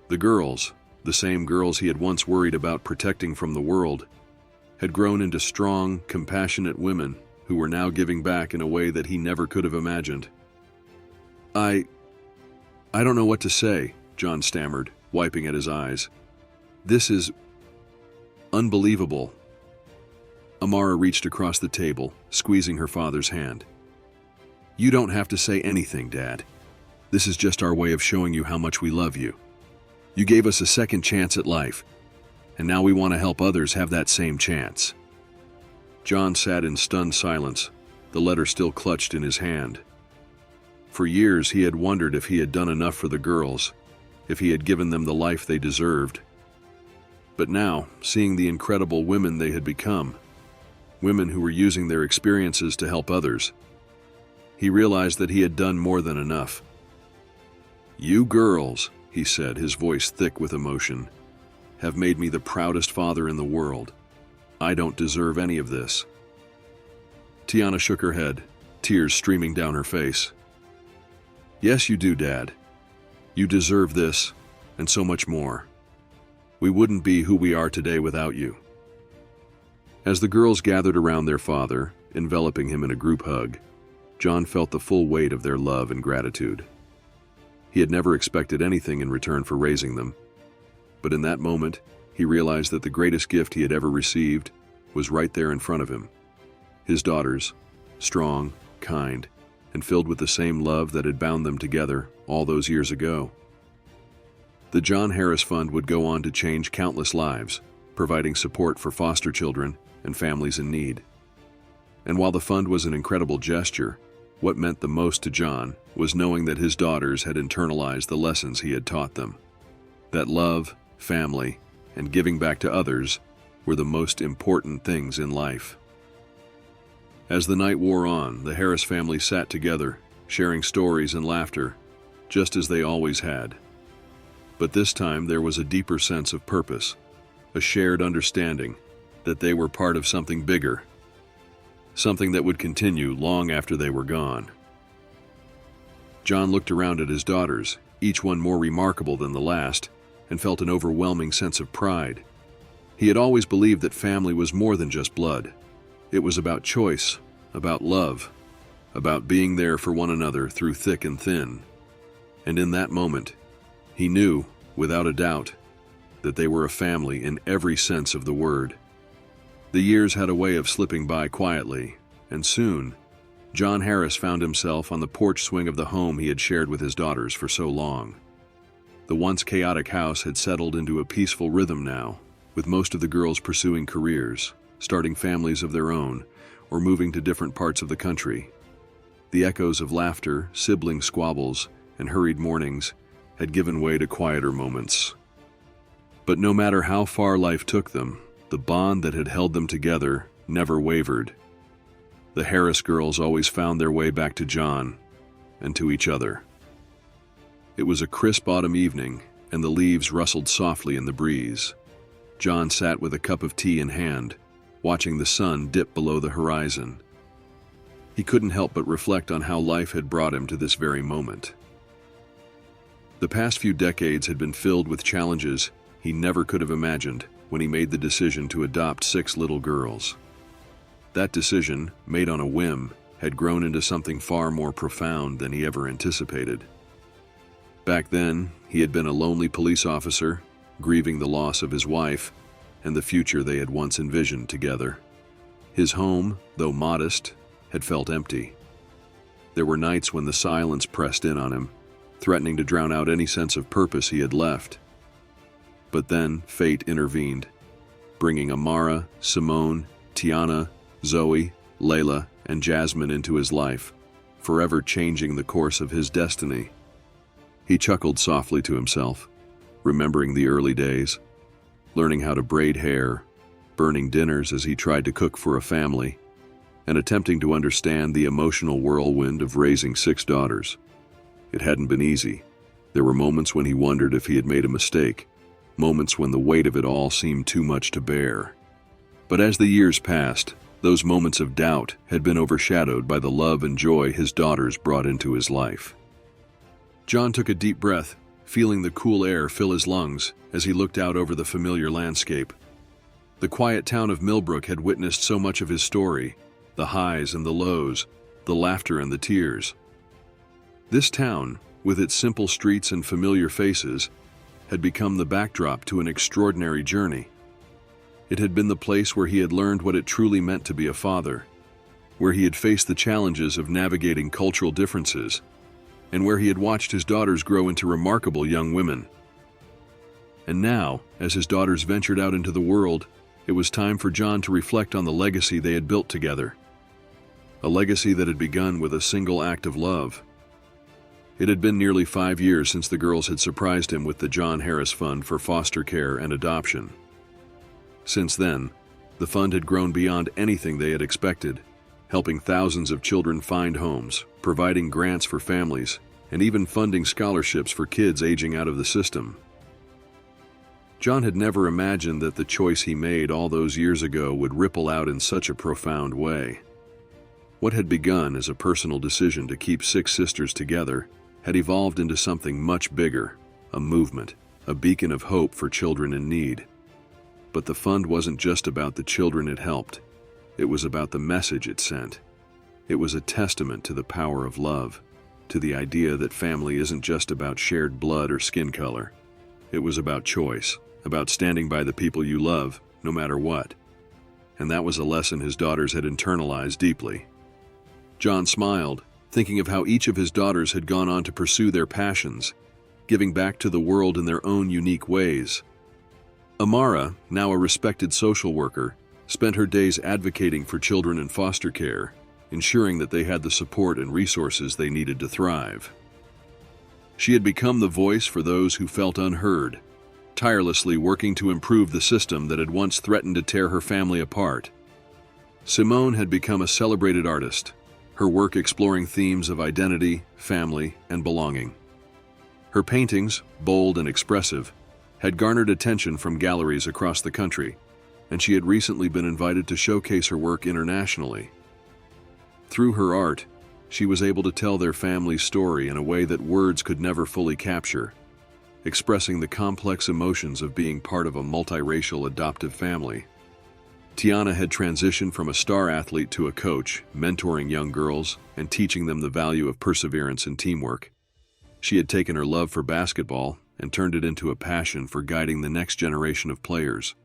The girls, the same girls he had once worried about protecting from the world, had grown into strong, compassionate women who were now giving back in a way that he never could have imagined. I don't know what to say, John stammered, wiping at his eyes. This is unbelievable. Amara reached across the table, squeezing her father's hand. You don't have to say anything, Dad. This is just our way of showing you how much we love you. You gave us a second chance at life, and now we want to help others have that same chance. John sat in stunned silence, the letter still clutched in his hand. For years he had wondered if he had done enough for the girls, if he had given them the life they deserved. But now, seeing the incredible women they had become, women who were using their experiences to help others, he realized that he had done more than enough. You girls, he said, his voice thick with emotion, have made me the proudest father in the world. I don't deserve any of this. Tiana shook her head, tears streaming down her face. Yes, you do, Dad. You deserve this, and so much more. We wouldn't be who we are today without you. As the girls gathered around their father, enveloping him in a group hug, John felt the full weight of their love and gratitude. He had never expected anything in return for raising them, but in that moment, he realized that the greatest gift he had ever received was right there in front of him. His daughters, strong, kind, and filled with the same love that had bound them together all those years ago. The John Harris Fund would go on to change countless lives, providing support for foster children and families in need. And while the fund was an incredible gesture, what meant the most to John was knowing that his daughters had internalized the lessons he had taught them. That love, family, and giving back to others were the most important things in life. As the night wore on, the Harris family sat together, sharing stories and laughter, just as they always had. But this time there was a deeper sense of purpose, a shared understanding that they were part of something bigger, something that would continue long after they were gone. John looked around at his daughters, each one more remarkable than the last, and felt an overwhelming sense of pride. He had always believed that family was more than just blood. It was about choice, about love, about being there for one another through thick and thin. And in that moment, he knew, without a doubt, that they were a family in every sense of the word. The years had a way of slipping by quietly, and soon, John Harris found himself on the porch swing of the home he had shared with his daughters for so long. The once chaotic house had settled into a peaceful rhythm now, with most of the girls pursuing careers, starting families of their own, or moving to different parts of the country. The echoes of laughter, sibling squabbles, and hurried mornings had given way to quieter moments. But no matter how far life took them, the bond that had held them together never wavered. The Harris girls always found their way back to John and to each other. It was a crisp autumn evening, and the leaves rustled softly in the breeze. John sat with a cup of tea in hand, watching the sun dip below the horizon. He couldn't help but reflect on how life had brought him to this very moment. The past few decades had been filled with challenges he never could have imagined when he made the decision to adopt 6 little girls. That decision, made on a whim, had grown into something far more profound than he ever anticipated. Back then, he had been a lonely police officer, grieving the loss of his wife and the future they had once envisioned together. His home, though modest, had felt empty. There were nights when the silence pressed in on him, threatening to drown out any sense of purpose he had left. But then fate intervened, bringing Amara, Simone, Tiana, Zoe, Layla, and Jasmine into his life, forever changing the course of his destiny. He chuckled softly to himself, remembering the early days, learning how to braid hair, burning dinners as he tried to cook for a family, and attempting to understand the emotional whirlwind of raising 6 daughters. It hadn't been easy. There were moments when he wondered if he had made a mistake, moments when the weight of it all seemed too much to bear. But as the years passed, those moments of doubt had been overshadowed by the love and joy his daughters brought into his life. John took a deep breath, feeling the cool air fill his lungs as he looked out over the familiar landscape. The quiet town of Millbrook had witnessed so much of his story, the highs and the lows, the laughter and the tears. This town, with its simple streets and familiar faces, had become the backdrop to an extraordinary journey. It had been the place where he had learned what it truly meant to be a father, where he had faced the challenges of navigating cultural differences, and where he had watched his daughters grow into remarkable young women. And now, as his daughters ventured out into the world, it was time for John to reflect on the legacy they had built together. A legacy that had begun with a single act of love. It had been nearly 5 years since the girls had surprised him with the John Harris Fund for Foster Care and Adoption. Since then, the fund had grown beyond anything they had expected, helping thousands of children find homes, providing grants for families, and even funding scholarships for kids aging out of the system. John had never imagined that the choice he made all those years ago would ripple out in such a profound way. What had begun as a personal decision to keep 6 sisters together had evolved into something much bigger, a movement, a beacon of hope for children in need. But the fund wasn't just about the children it helped. It was about the message it sent. It was a testament to the power of love, to the idea that family isn't just about shared blood or skin color. It was about choice, about standing by the people you love, no matter what. And that was a lesson his daughters had internalized deeply. John smiled, thinking of how each of his daughters had gone on to pursue their passions, giving back to the world in their own unique ways. Amara, now a respected social worker, spent her days advocating for children in foster care, ensuring that they had the support and resources they needed to thrive. She had become the voice for those who felt unheard, tirelessly working to improve the system that had once threatened to tear her family apart. Simone had become a celebrated artist, her work exploring themes of identity, family, and belonging. Her paintings, bold and expressive, had garnered attention from galleries across the country, and she had recently been invited to showcase her work internationally. Through her art, she was able to tell their family's story in a way that words could never fully capture, expressing the complex emotions of being part of a multiracial adoptive family. Tiana had transitioned from a star athlete to a coach, mentoring young girls and teaching them the value of perseverance and teamwork. She had taken her love for basketball and turned it into a passion for guiding the next generation of players,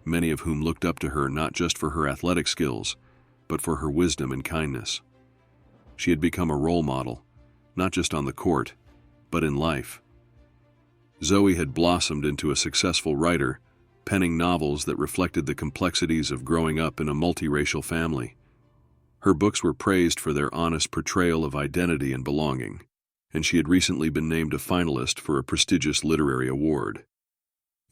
many of whom looked up to her not just for her athletic skills, but for her wisdom and kindness. She had become a role model, not just on the court, but in life. Zoe had blossomed into a successful writer, penning novels that reflected the complexities of growing up in a multiracial family. Her books were praised for their honest portrayal of identity and belonging, and she had recently been named a finalist for a prestigious literary award.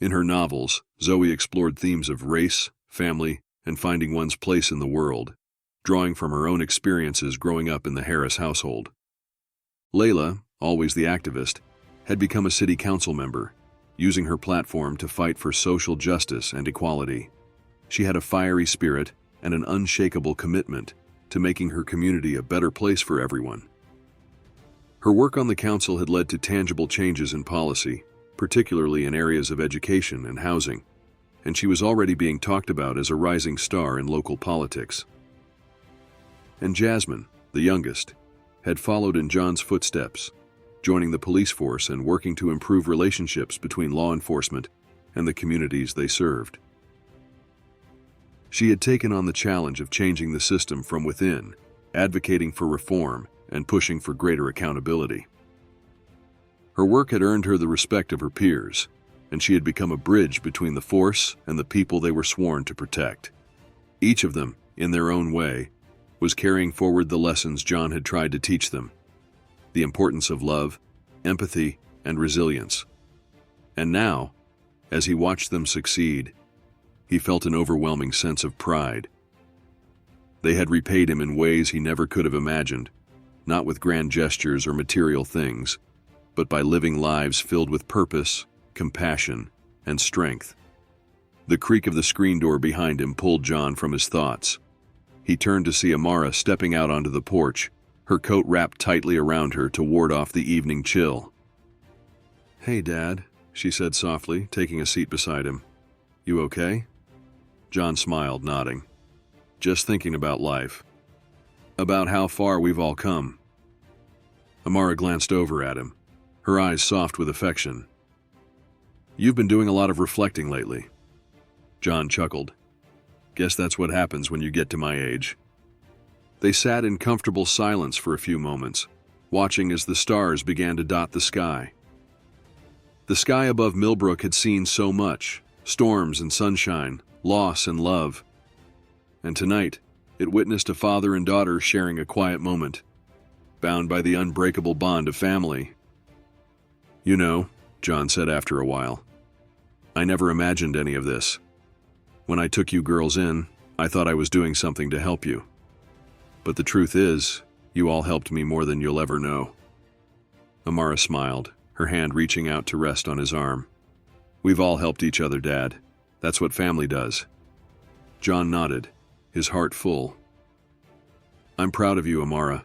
In her novels, Zoe explored themes of race, family, and finding one's place in the world, drawing from her own experiences growing up in the Harris household. Layla, always the activist, had become a city council member, using her platform to fight for social justice and equality. She had a fiery spirit and an unshakable commitment to making her community a better place for everyone. Her work on the council had led to tangible changes in policy, particularly in areas of education and housing, and she was already being talked about as a rising star in local politics. And Jasmine, the youngest, had followed in John's footsteps, joining the police force and working to improve relationships between law enforcement and the communities they served. She had taken on the challenge of changing the system from within, advocating for reform and pushing for greater accountability. Her work had earned her the respect of her peers, and she had become a bridge between the force and the people they were sworn to protect. Each of them, in their own way, was carrying forward the lessons John had tried to teach them: the importance of love, empathy, and resilience. And now, as he watched them succeed, he felt an overwhelming sense of pride. They had repaid him in ways he never could have imagined, not with grand gestures or material things, but by living lives filled with purpose, compassion, and strength. The creak of the screen door behind him pulled John from his thoughts. He turned to see Amara stepping out onto the porch, her coat wrapped tightly around her to ward off the evening chill. "Hey, Dad," she said softly, taking a seat beside him. "You okay?" John smiled, nodding. "Just thinking about life. About how far we've all come. Amara glanced over at him, her eyes soft with affection. You've been doing a lot of reflecting lately. John chuckled. Guess that's what happens when you get to my age. They sat in comfortable silence for a few moments, watching as the stars began to dot the sky. The sky above Millbrook had seen so much, storms and sunshine, loss and love. And tonight, it witnessed a father and daughter sharing a quiet moment, bound by the unbreakable bond of family. You know, John said after a while, I never imagined any of this. When I took you girls in, I thought I was doing something to help you. But the truth is, you all helped me more than you'll ever know. Amara smiled, her hand reaching out to rest on his arm. We've all helped each other, Dad. That's what family does. John nodded, his heart full. I'm proud of you, Amara.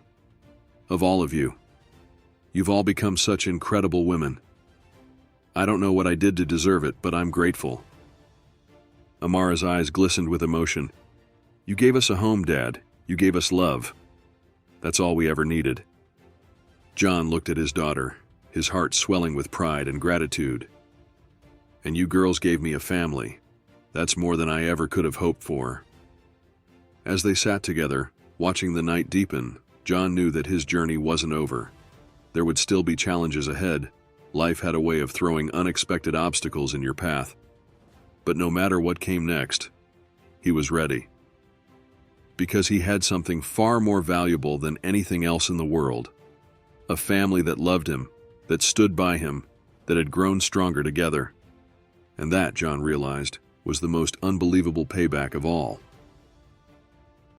Of all of you. You've all become such incredible women. I don't know what I did to deserve it, but I'm grateful. Amara's eyes glistened with emotion. You gave us a home, Dad. You gave us love. That's all we ever needed. John looked at his daughter, his heart swelling with pride and gratitude. And you girls gave me a family. That's more than I ever could have hoped for. As they sat together, watching the night deepen, John knew that his journey wasn't over. There would still be challenges ahead. Life had a way of throwing unexpected obstacles in your path. But no matter what came next, he was ready. Because he had something far more valuable than anything else in the world. A family that loved him, that stood by him, that had grown stronger together. And that, John realized, was the most unbelievable payback of all.